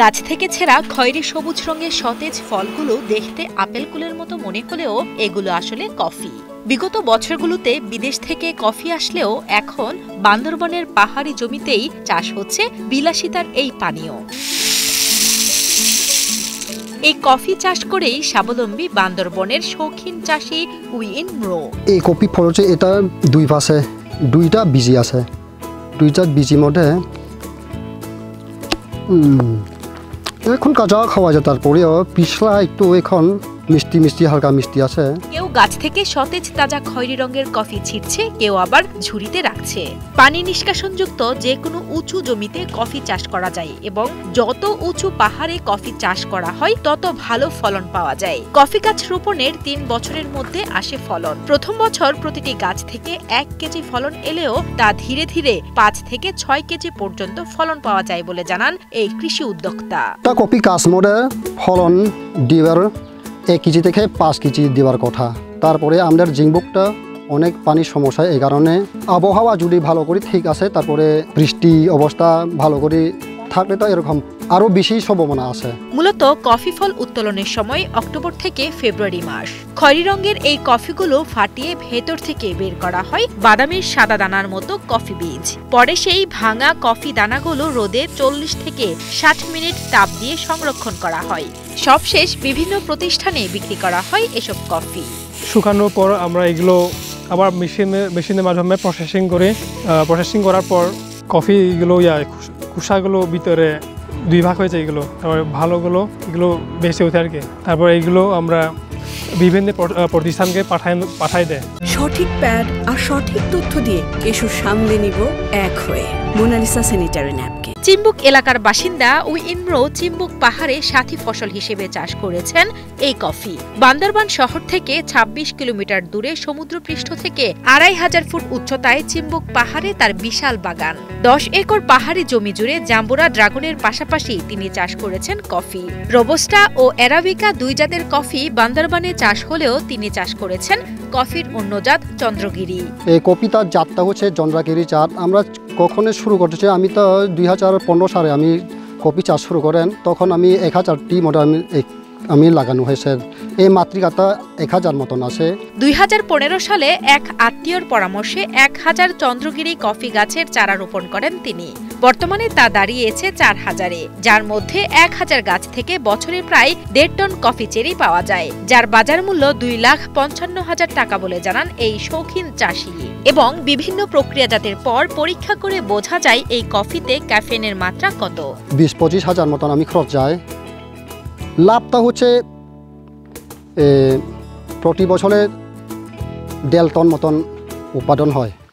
গাছ থেকে ছেঁড়া খয়েরি সবুজ রঙের সতেজ ফলগুলো দেখতে আপেল কুলের মতো মনে হলেও এগুলো আসলে কফি। বিগত বছরগুলোতে বিদেশ থেকে কফি আসলেও এখন বান্দরবনের পাহাড়ি জমিতেই চাষ হচ্ছে বিলাসিতার এই পানীয়। এই কফি চাষ করেই স্বাবলম্বী বান্দরবনের শৌখিন চাষী উইন ম্রো। এই কফি ফল হচ্ছে এটা দুই পাশে দুইটা বীজি আছে, দুইটা বীজির মধ্যে এখন কাঁচা খাওয়া যায়, তারপরেও পিছলা একটু এখন মিষ্টি মিষ্টি হালকা মিষ্টি আছে। কেউ গাছ থেকে সতেজ তাজা খয়েরি রঙের কফি ছিটছে, কেউ আবার ঝুড়িতে রাখছে। পানি নিষ্কাশনযুক্ত যে কোনো উঁচু জমিতে কফি চাষ করা যায় এবং যত উঁচু পাহাড়ে কফি চাষ করা হয় তত ভালো ফলন পাওয়া যায়। কফি গাছ রোপণের ৩ বছরের মধ্যে আসে ফলন। প্রথম বছর প্রতিটি গাছ থেকে ১ কেজি ফলন এলেও তা ধীরে ধীরে ৫ থেকে ৬ কেজি পর্যন্ত ফলন পাওয়া যায় বলে জানান এই কৃষি উদ্যোক্তা। কফি গাছ মধ্যে ফলন দিবার 1 কেজি থেকে 5 কেজি দেওয়ার কথা। তারপরে আমাদের জিংবুকটা অনেক পানির সমস্যা, এই কারণে আবহাওয়া যদি ভালো করে ঠিক আছে, তারপরে বৃষ্টি অবস্থা ভালো করে থাকলে তো এরকম আরো বেশি সম্ভাবনা আছে। মূলত কফি ফল উত্তোলনের সময় অক্টোবর থেকে ফেব্রুয়ারি মাস। খয়েরি রঙের এই কফিগুলো ফাটিয়ে ভেতর থেকে বের করা হয় বাদামের সাদা দানার মতো কফি বীজ। পরে সেই ভাঙা কফি দানাগুলো রোদে 40 থেকে 60 মিনিট তাপ দিয়ে সংরক্ষণ করা হয়। সবশেষ বিভিন্ন প্রতিষ্ঠানে বিক্রি করা হয় এসব কফি। শুকানোর পর আমরা এগুলো আবার মেশিনের মাধ্যমে প্রসেসিং করার পর কফিগুলো খোসাগুলো ভিতরে 2 ভাগ হয়েছে, এগুলো তারপরে ভালোগুলো এগুলো বেঁচে ওঠে আর কি। তারপর এইগুলো আমরা বিভিন্ন প্রতিষ্ঠানকে পাঠাই দেয়। সঠিক প্যাড আর সঠিক তথ্য দিয়ে এসব সামলে নিব এক হয়ে মোনালিসা স্যানিটারি ন্যাপকিন। চিম্বুক এলাকার বাসিন্দা উইন ম্রো চিম্বুক পাহাড়ে সাথী ফসল হিসেবে চাষ করেছেন এই কফি। বান্দরবান শহর থেকে ২৬ কিলোমিটার দূরে সমুদ্রপৃষ্ঠ থেকে ২৫০০ ফুট উচ্চতায় চিম্বুক পাহাড়ে তার বিশাল বাগান। 10 একর পাহাড়ি জমি জুড়ে জাম্বুরা ড্রাগনের পাশাপাশি তিনি চাষ করেছেন কফি। রোবস্টা ও অ্যারাবিকা 2 জাতের কফি বান্দরবানে চাষ হলেও তিনি চাষ করেছেন কফির অন্য জাত চন্দ্রগিরি। এই কফিটার জাতটা হচ্ছে চন্দ্রগিরি জাত। আমরা কখন শুরু করতেছি, আমি তো 2015 সালে আমি কফি চাষ শুরু করেন, তখন আমি 1000টি মতো আমি লাগানো হয়েছে। এই মাতৃকাটা 1000 মতন আছে। 2015 সালে এক আত্মীয়র পরামর্শে 1000 চন্দ্রগিরি কফি গাছের চারা রোপণ করেন তিনি। বর্তমানে তা দাঁড়িয়েছে 4000-এ, যার মধ্যে 1000 গাছ থেকে বছরে প্রায় 1.5 টন কফি চেরি পাওয়া যায়, যার বাজার মূল্য 2,55,000 টাকা বলে জানান এই শৌখিন চাষী। এবং বিভিন্ন প্রক্রিয়াজাতের পর পরীক্ষা করে বোঝা যায় এই কফিতে ক্যাফেনের মাত্রা কত। 20-25 হাজার মতন আমি খরচ যায়। লাভটা হচ্ছে প্রতি বছরে 1.5 টন মতন উৎপাদন হয়।